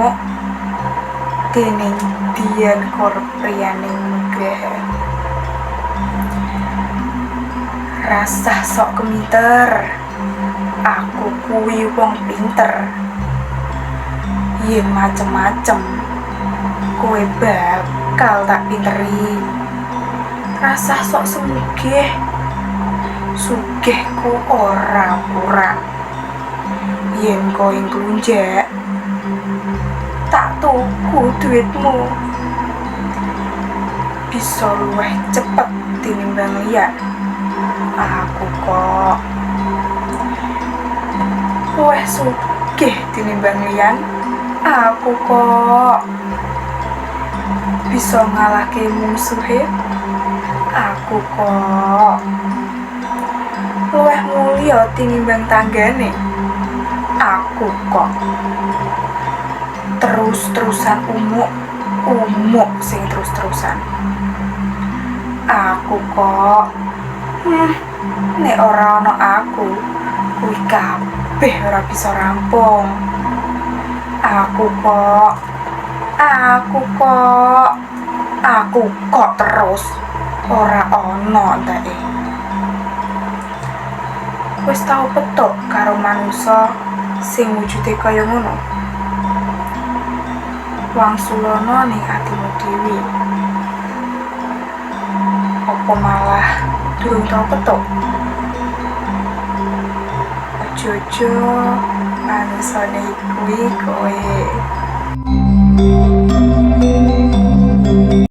umuk dening Dian Korpriyaning Nugraha. Rasah sok keminter, aku kuwi wong pinter. Yen macem-macem kowe bakal tak pinteri. Rasah sok sugih, sugihku ora kurang. Yen kowe nglunjak tak tuku duitmu. Bisa luwih cepet tinimbang liya. Aku kok luwih sugih tinimbang liyan. Aku kok bisa ngalahke mungsuhe. Aku kok luwih mulya tinimbang tanggane. Aku kok terus-terusan umuk sing terus-terusan. Aku kok nek ora ana aku kuwi kabeh ora bisa rampung. Aku kok terus ora ana enteke. Wis tau petuk karo manungsa sing wujude kaya ngono? Wangsulana ning atimu dhewe. Apa malah durung tau petuk? Aja-aja manusiane kuwi kowe.